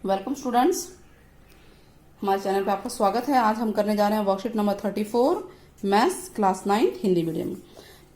Welcome students, हमारे channel पे आपका स्वागत है। आज हम करने जा रहे हैं worksheet number 34 maths class 9 Hindi medium.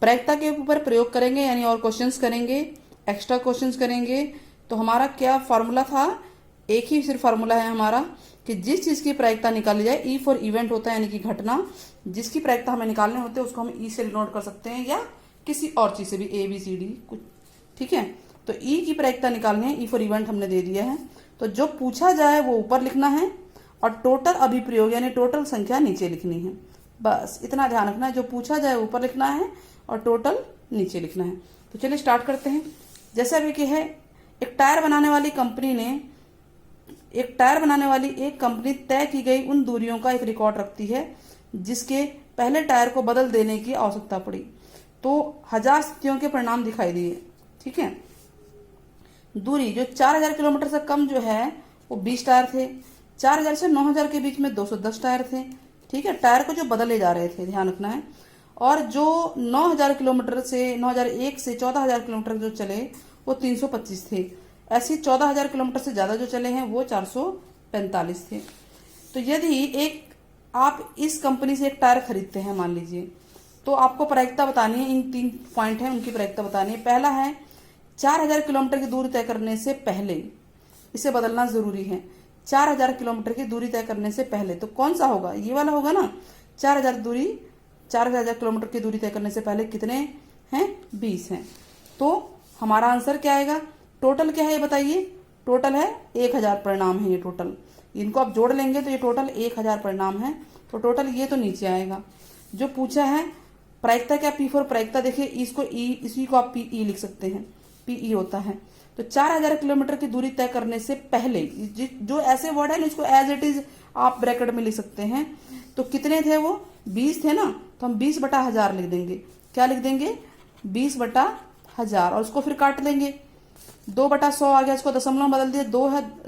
प्रायिकता के ऊपर प्रयोग करेंगे, यानी और क्वेश्चंस करेंगे, एक्स्ट्रा क्वेश्चंस करेंगे। तो हमारा क्या फॉर्मूला था? एक ही सिर्फ फॉर्मूला है हमारा कि जिस चीज की प्रायिकता निकाली जाए, ई फॉर इवेंट होता है, यानी कि घटना, जिसकी प्रायिकता हमें निकालने होते हैं उसको हम ई से नोट कर सकते हैं या किसी और चीज से भी, ए बी सी डी कुछ। ठीक है, तो ई की प्रायिकता निकालनी है, ई फॉर इवेंट हमने दे दिया है। तो जो पूछा जाए वो ऊपर लिखना है और टोटल अभिप्रयोग यानी टोटल संख्या नीचे लिखनी है। बस इतना ध्यान रखना है, जो पूछा जाए ऊपर लिखना है और टोटल नीचे लिखना है। तो चलिए स्टार्ट करते हैं। जैसे अभी कि है, एक टायर बनाने वाली एक कंपनी तय की गई उन दूरियों का एक रिकॉर्ड रखती है जिसके पहले टायर को बदल देने की आवश्यकता पड़ी। तो 1000 स्थितियों के परिणाम दिखाई दिए। ठीक है, दूरी जो 4000 किलोमीटर से कम जो है वो 20 टायर थे। 4000 से 9000 के बीच में 210 टायर थे। ठीक है, टायर को जो बदले जा रहे थे, ध्यान रखना है। और जो 9000 किलोमीटर से 9001 से 14000 किलोमीटर जो चले वो 325 थे। ऐसे 14000 किलोमीटर से ज्यादा जो चले हैं वो 445 थे। तो यदि आप इस कंपनी से एक टायर खरीदते हैं मान लीजिए, तो आपको प्रायिकता बतानी है। इन 3 पॉइंट है, उनकी प्रायिकता बतानी है। पहला है 4000 किलोमीटर की दूरी तय करने से पहले, इसे बदलना जरूरी है। 4000 किलोमीटर की दूरी तय करने से पहले तो कौन सा होगा? ये वाला होगा ना। 4000 किलोमीटर की दूरी तय करने से पहले कितने हैं? 20 हैं। तो हमारा आंसर क्या आएगा? टोटल क्या है ये बताइए? टोटल है 1000 परिणाम है। ये टोटल, इनको आप जोड़ लेंगे तो ये टोटल 1000 परिणाम है। तो टोटल ये तो नीचे आएगा। जो पूछा है प्रायिकता क्या? पी फॉर प्रायिकता। देखिए इसको ई, इसी को आप पीई लिख सकते हैं, पीई होता है। तो 4000 किलोमीटर की दूरी तय करने से पहले, जो ऐसे वर्ड है ना, इसको एज इट इज आप ब्रैकेट में लिख सकते हैं। तो कितने थे वो? 20 थे ना, तो हम 20/1000 लिख देंगे। क्या लिख देंगे? 20/1000। और उसको फिर काट लेंगे। 2/100 आ गया, इसको दशमलव बदल दिया।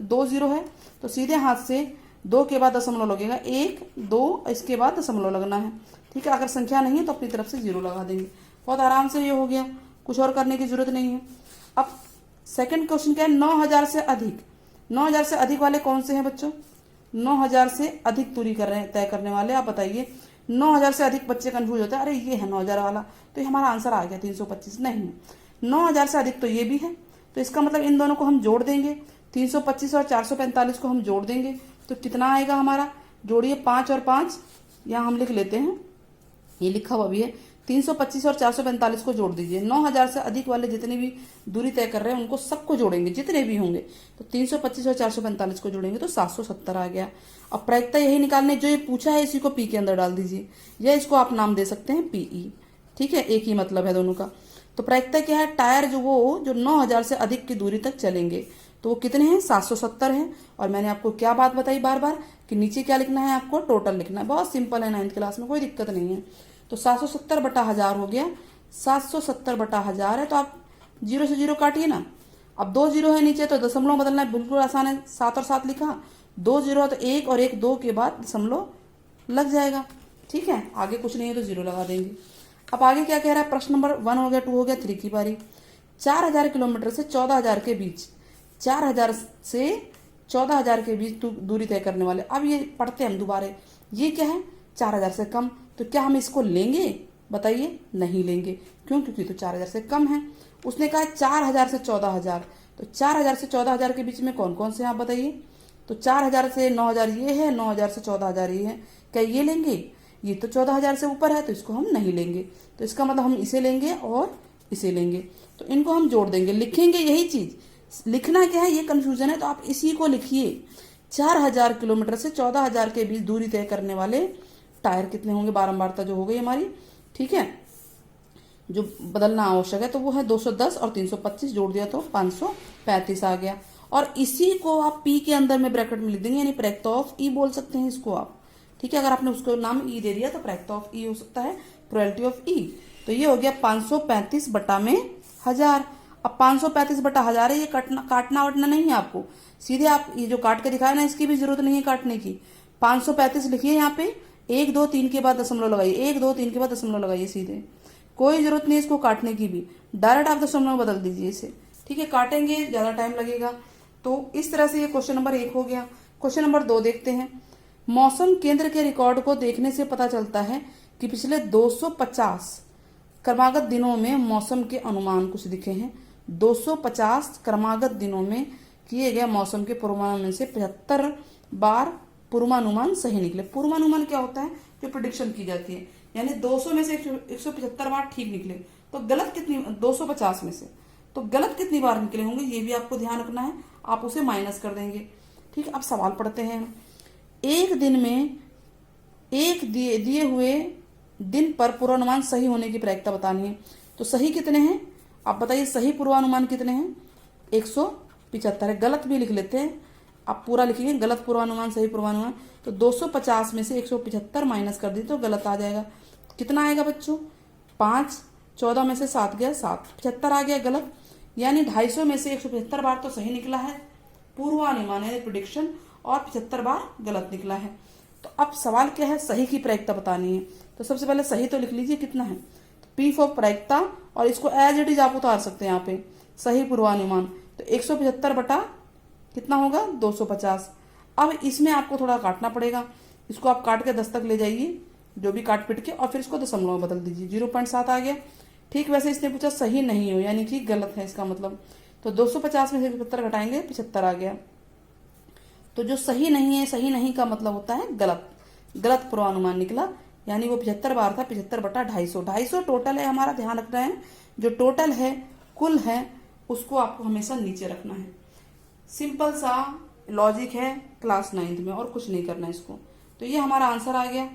2 जीरो है तो सीधे हाथ से 2 के बाद दशमलव लगेगा। 1 2 इसके बाद दशमलव लगना है। ठीक है, अगर संख्या नहीं है तो अपनी तरफ से 0 लगा देंगे। बहुत आराम से ये हो गया, कुछ और करने की जरूरत नहीं है। अब सेकंड क्वेश्चन क्या है? 9000 से अधिक। 9000 से अधिक वाले कौन से हैं बच्चों? 9000 से अधिक दूरी तय करने वाले आप बताइए। 9000 से अधिक बच्चे कंफ्यूज होते हैं, अरे ये है 9000 वाला, तो ये हमारा आंसर आ गया 325। नहीं, 9000 से अधिक तो ये भी है। तो इसका मतलब इन दोनों को हम जोड़ देंगे। 325 और 445 को हम जोड़ देंगे तो कितना आएगा हमारा? जोड़िए, 5 और 5 यहाँ हम लिख लेते हैं, ये लिखा हुआ भी है। 325 और 445 को जोड़ दीजिए। 9000 से अधिक वाले जितने भी दूरी तय कर रहे हैं उनको सबको जोड़ेंगे, जितने भी होंगे। तो 325 और 445 को जोड़ेंगे तो 770 आ गया। अब प्रायिकता यही निकालने, जो ये पूछा है इसी को पी के अंदर डाल दीजिए, या इसको आप नाम दे सकते हैं पीई। ठीक है, एक ही मतलब है दोनों का। तो प्रायिकता क्या है? टायर जो 9000 से अधिक की दूरी तक चलेंगे तो वो कितने हैं? 770 है। और मैंने आपको क्या बात बताई बार बार कि नीचे क्या लिखना है? आपको टोटल लिखना है। बहुत सिंपल है, 9th क्लास में कोई दिक्कत नहीं है। तो 770/1000 हो गया। 770/1000 है तो आप 0 से 0 काटिए ना। अब 2 जीरो है नीचे तो दशमलव बदलना है, बिल्कुल आसान है। 7 और 7 लिखा, 2 जीरो है तो 1 और 1 2 के बाद दशमलव लग जाएगा। ठीक है, आगे कुछ नहीं है तो 0 लगा देंगे। अब आगे क्या कह रहा है? प्रश्न नंबर 1 हो गया, 2 हो गया, 3 की बारी। 4000 किलोमीटर से 14000 के बीच, 4000 से 14000 के बीच दूरी तय करने वाले। अब ये पढ़ते हैं हम दोबारा। ये क्या है? 4000 से कम। तो क्या हम इसको लेंगे? बताइए, नहीं लेंगे। क्यों? क्योंकि तो 4000 से कम है। उसने कहा 4000 से 14000, तो 4000 से 14000 के बीच में कौन कौन से आप बताइए? तो 4000 से 9000 ये है, 9000 से 14000 ये है। क्या ये लेंगे? ये तो 14000 से ऊपर है तो इसको हम नहीं लेंगे। तो इसका मतलब हम इसे लेंगे और इसे लेंगे। तो इनको हम जोड़ देंगे, लिखेंगे यही चीज। लिखना क्या है, ये कंफ्यूजन है, तो आप इसी को लिखिए। 4000 किलोमीटर से 14000 के बीच दूरी तय करने वाले टायर कितने होंगे? बारंबारता जो हो गई हमारी। ठीक है, जो बदलना आवश्यक है तो वो है 210 और 325 जोड़ दिया तो 535 आ गया। और इसी को आप पी के अंदर में ब्रैकेट में लिख देंगे, यानी प्रायिकता ऑफ ई बोल सकते हैं इसको आप। ठीक है, अगर आपने उसको नाम ई दे दिया तो प्रायिकता ऑफ ई हो सकता है, प्रोबेबिलिटी ऑफ ई। तो ये हो गया 535/1000। अब 535/1000 है, ये काटना वटना नहीं है आपको। सीधे आप ये जो काट के दिखाया ना, इसकी भी जरूरत नहीं है काटने की। 535 लिखिए यहाँ पे, 1 2 3 के बाद दशमलव लगाइए, 1 2 3 के बाद दशमलव लगाइए सीधे। कोई जरूरत नहीं है इसको काटने की भी, डायरेक्ट आप दशमलव बदल दीजिए इसे। ठीक है, काटेंगे ज्यादा टाइम लगेगा। तो इस तरह से ये क्वेश्चन नंबर 1 हो गया। क्वेश्चन नंबर 2 देखते हैं। मौसम केंद्र के रिकॉर्ड को देखने से पता चलता है कि पिछले 250 क्रमागत दिनों में मौसम के अनुमान कुछ दिखे हैं। 250 क्रमागत दिनों में किए गए मौसम के पूर्वानुमान में से 75 बार पूर्वानुमान सही निकले। पूर्वानुमान क्या होता है? जो प्रिडिक्शन की जाती है, यानी 200 में से 175 बार ठीक निकले, तो गलत कितनी, 250 में से तो गलत कितनी बार निकले होंगे, ये भी आपको ध्यान रखना है। आप उसे माइनस कर देंगे। ठीक है, अब सवाल पढ़ते हैं हम। एक दिन में एक दिए हुए दिन पर पूर्वानुमान सही होने की प्रायिकता बतानी है। तो सही कितने हैं आप बताइए? सही पूर्वानुमान कितने हैं? 175 है। गलत भी लिख लेते हैं, आप पूरा लिखिए, गलत पूर्वानुमान सही पूर्वानुमान। तो 250 में से 175 माइनस कर दी तो गलत आ जाएगा। कितना आएगा बच्चों? 5, 14 में से 7 गया 7, 75 आ गया गलत। यानी 250 में से 175 बार तो सही निकला है पूर्वानुमान है प्रिडिक्शन, और 75 बार गलत निकला है। तो अब सवाल क्या है? सही की प्रायिकता बतानी है। तो सबसे पहले सही तो लिख लीजिए कितना है। तो पी फॉर प्रायिकता, और इसको एज इट इज आप उतार सकते हैं यहाँ पे, सही पूर्वानुमान। तो 175 बटा कितना होगा? 250। अब इसमें आपको थोड़ा काटना पड़ेगा। इसको आप काट के 10 तक ले जाइए, जो भी काट पीट के, और फिर इसको दशमलव बदल दीजिए। 0.7 आ गया। ठीक, वैसे इसने पूछा सही नहीं हो, यानी कि गलत है इसका मतलब। तो 250 में से 75 घटाएंगे, 75 आ गया। तो जो सही नहीं है, सही नहीं का मतलब होता है गलत, गलत पूर्वानुमान निकला। यानी वो 75 बार था, 75 बटा 250। 250 टोटल है हमारा, ध्यान रखना है। जो टोटल है, कुल है, उसको आपको हमेशा नीचे रखना है। सिंपल सा लॉजिक है क्लास 9th में, और कुछ नहीं करना है इसको। तो ये हमारा आंसर आ गया।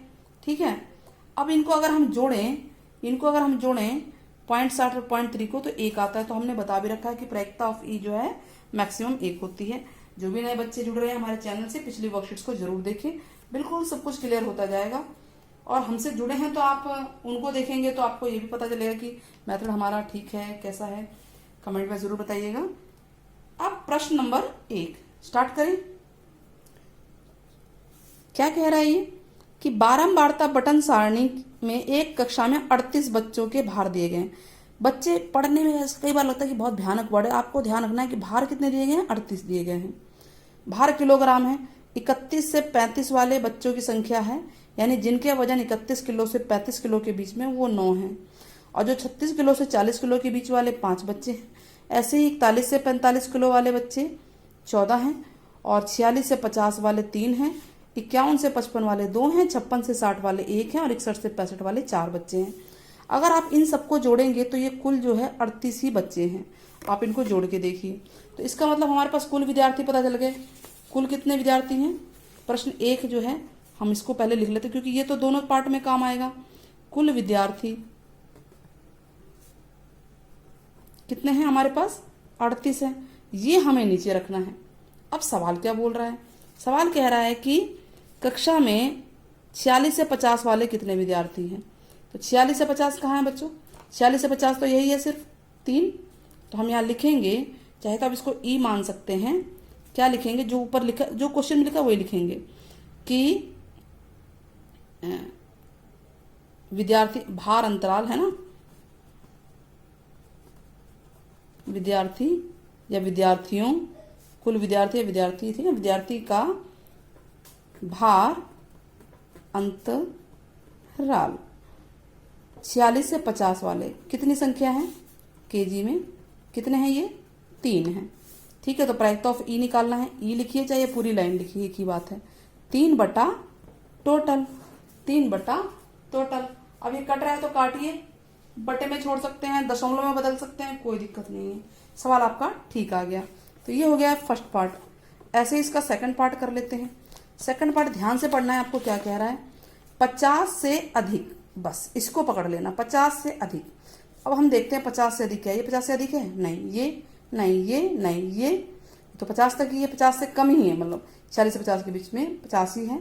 ठीक है, अब इनको अगर हम जोड़ें 0.60 और 0.3 को, तो 1 आता है। तो हमने बता भी रखा है कि प्रायिकता ऑफ ई जो है मैक्सिमम 1 होती है। जो भी नए बच्चे जुड़ रहे हैं हमारे चैनल से, पिछली वर्कशीट्स को जरूर देखें, बिल्कुल सब कुछ क्लियर होता जाएगा। और हमसे जुड़े हैं तो आप उनको देखेंगे तो आपको ये भी पता चलेगा कि मेथड हमारा ठीक है कैसा है। कमेंट में जरूर बताइएगा। अब प्रश्न नंबर 1 स्टार्ट करें। क्या कह रहा है ये कि बारंबारता बटन सारणी में एक कक्षा में 38 बच्चों के भार दिए गए। बच्चे पढ़ने में कई बार लगता है कि बहुत भयानक वर्ड है। आपको ध्यान रखना है कि भार कितने दिए गए हैं? 38 दिए गए हैं। भार किलोग्राम है। 31 से 35 वाले बच्चों की संख्या है, यानी जिनके वजन 31 किलो से 35 किलो के बीच में, वो 9 हैं। और जो 36 किलो से 40 किलो के बीच वाले 5 बच्चे हैं। ऐसे ही 41 से 45 किलो वाले बच्चे 14 हैं, और 46 से 50 वाले 3 हैं, 51 से 55 वाले 2 हैं, 56 से 60 वाले 1 हैं, और 61 से 65 वाले 4 बच्चे हैं। अगर आप इन सबको जोड़ेंगे तो ये कुल जो है 38 ही बच्चे हैं। आप इनको जोड़ के देखिए, तो इसका मतलब हमारे पास कुल विद्यार्थी पता चल गए। कुल कितने विद्यार्थी हैं? प्रश्न 1 जो है हम इसको पहले लिख लेते, क्योंकि ये तो दोनों पार्ट में काम आएगा। कुल विद्यार्थी कितने हैं हमारे पास? 38 है। ये हमें नीचे रखना है। अब सवाल क्या बोल रहा है? सवाल कह रहा है कि कक्षा में 46 से 50 वाले कितने विद्यार्थी हैं? तो 46 से 50 कहाँ है बच्चों? 46 से 50 तो यही है, सिर्फ 3। तो हम यहाँ लिखेंगे, चाहे तो आप इसको ई मान सकते हैं। क्या लिखेंगे? जो ऊपर लिखा, जो क्वेश्चन में लिखा वही लिखेंगे कि विद्यार्थी भार अंतराल है ना, विद्यार्थी या विद्यार्थियों, कुल विद्यार्थी या विद्यार्थी, ठीक है, विद्यार्थी का भार अंतराल 46 से 50 वाले कितनी संख्या है? केजी में कितने हैं? ये 3 हैं। ठीक है, तो प्रायिकता ऑफ ई निकालना है। ई लिखिए, चाहे पूरी लाइन लिखिए, एक ही बात है। 3 बटा टोटल, 3 बटा टोटल। अब ये कट रहा है तो काटिए, बटे में छोड़ सकते हैं, दशमलव में बदल सकते हैं, कोई दिक्कत नहीं है। सवाल आपका ठीक आ गया। तो ये हो गया फर्स्ट पार्ट। ऐसे ही इसका सेकंड पार्ट कर लेते हैं। सेकंड पार्ट ध्यान से पढ़ना है आपको। क्या कह रहा है? 50 से अधिक, बस इसको पकड़ लेना, 50 से अधिक। अब हम देखते हैं 50 से अधिक क्या है? ये 50 से अधिक है? नहीं, ये नहीं, ये नहीं, ये तो 50 तक ही है, 50 से कम ही है, मतलब 40 से 50 के बीच में 50 ही है,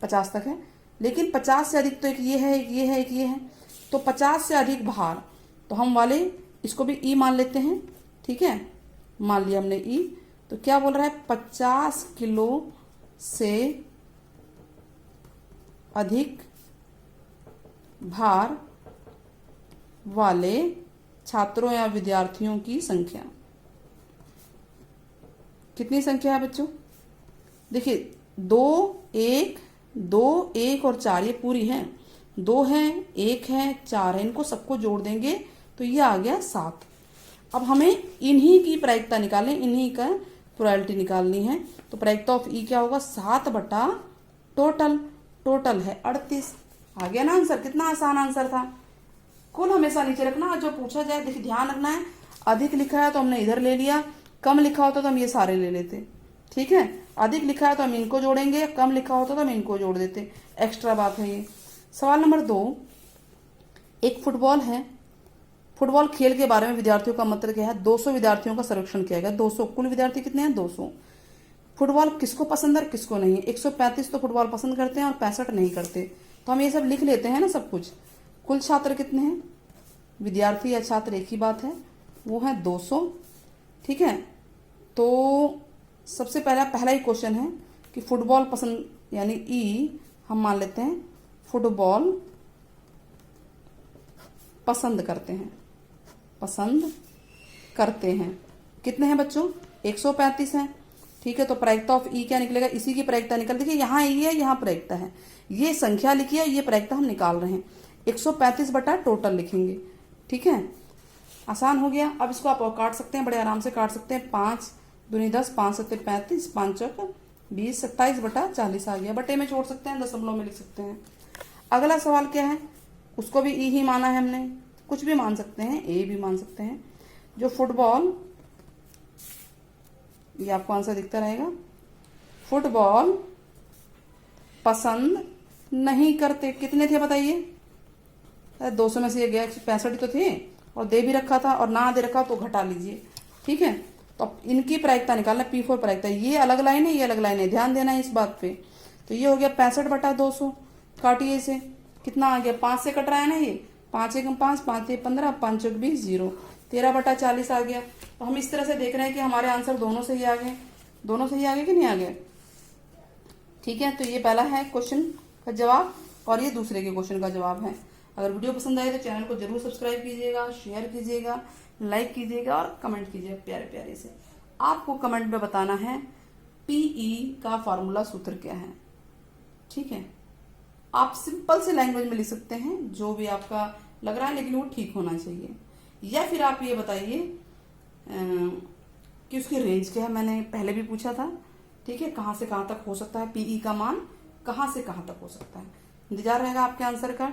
50 तक है। लेकिन 50 से अधिक तो एक ये है, एक ये है, एक ये है। तो 50 से अधिक भार, तो हम वाले इसको भी ई मान लेते हैं। ठीक है, मान लिया हमने ई। तो क्या बोल रहा है? 50 किलो से अधिक भार वाले छात्रों या विद्यार्थियों की संख्या। कितनी संख्या है बच्चों? देखिए 2, 1, 2, 1 और 4 ये पूरी है। 2 है, 1 है, 4 है, इनको सबको जोड़ देंगे तो ये आ गया 7। अब हमें इन्हीं की प्रायिकता निकालनी, इन्हीं का प्रोबेबिलिटी निकालनी है। तो प्रायिकता ऑफ ई क्या होगा? 7 बटा टोटल। टोटल है 38। आ गया ना आंसर? कितना आसान आंसर था। कुल हमेशा नीचे रखना, जो पूछा जाए देखिए ध्यान रखना है। अधिक लिखा है तो हमने इधर ले लिया, कम लिखा होता तो हम ये सारे ले लेते। ठीक है, अधिक लिखा है तो हम इनको जोड़ेंगे, कम लिखा होता तो हम इनको जोड़ देते। एक्स्ट्रा बात है ये। सवाल नंबर 2, एक फुटबॉल है। फुटबॉल खेल के बारे में विद्यार्थियों का मत क्या है? 200 विद्यार्थियों का सर्वेक्षण किया गया। 200 कुल विद्यार्थी कितने हैं? 200। फुटबॉल किसको पसंद है और किसको नहीं है? 135 तो फुटबॉल पसंद करते हैं और 65 नहीं करते। तो हम ये सब लिख लेते हैं ना सब कुछ। कुल छात्र कितने हैं? विद्यार्थी या छात्र एक ही बात है, वो है 200। ठीक है, तो सबसे पहला ही क्वेश्चन है कि फुटबॉल पसंद, यानी ई हम मान लेते हैं फुटबॉल पसंद करते हैं। पसंद करते हैं कितने हैं बच्चों? 135 हैं। ठीक है, तो प्रायिकता ऑफ ई क्या निकलेगा? इसी की प्रायिकता निकल, देखिए यहाँ ई है, यहाँ प्रायिकता है, ये संख्या लिखी है, ये प्रायिकता हम निकाल रहे हैं। 135 बटा टोटल लिखेंगे। ठीक है, आसान हो गया। अब इसको आप और काट सकते हैं, बड़े आराम से काट सकते हैं। 5 दूनी 10, 5 सत्ते 35, 5 चौक 20, 27 बटा 40 आ गया। बटे में छोड़ सकते हैं, दशमलव में लिख सकते हैं। अगला सवाल क्या है? उसको भी ई ही माना है हमने, कुछ भी मान सकते हैं, ए भी मान सकते हैं। जो फुटबॉल, ये आपको आंसर दिखता रहेगा, फुटबॉल पसंद नहीं करते। कितने थे बताइए? 200 में से ये गया, 165 तो थे, और दे भी रखा था और ना दे रखा तो घटा लीजिए। ठीक है, तो अब इनकी प्रायिकता निकालना, P4 प्रायिकता। ये अलग लाइन है, ये अलग लाइन है, ध्यान देना है इस बात पे। तो ये हो गया 65 बटा 200। काटिए इसे, कितना आ गया? 5 से कट रहा है ना ये, 5 एकम 5, 5 एक 15, 5 चौक 20, 0, 13 बटा 40 आ गया। तो हम इस तरह से देख रहे हैं कि हमारे आंसर दोनों सही आ गए। दोनों सही आ गए कि नहीं आ गए? ठीक है, तो ये पहला है क्वेश्चन का जवाब और ये दूसरे के क्वेश्चन का जवाब है। अगर वीडियो पसंद आए तो चैनल को जरूर सब्सक्राइब कीजिएगा, शेयर कीजिएगा, लाइक कीजिएगा और कमेंट कीजिएगा प्यारे प्यारे से। आपको कमेंट में बताना है पीई का फॉर्मूला सूत्र क्या है। ठीक है, आप सिंपल से लैंग्वेज में लिख सकते हैं, जो भी आपका लग रहा है, लेकिन वो ठीक होना चाहिए। या फिर आप ये बताइए कि उसकी रेंज क्या है, मैंने पहले भी पूछा था। ठीक है, कहाँ से कहाँ तक हो सकता है, पीई का मान कहाँ से कहाँ तक हो सकता है। इंतजार रहेगा आपके आंसर का।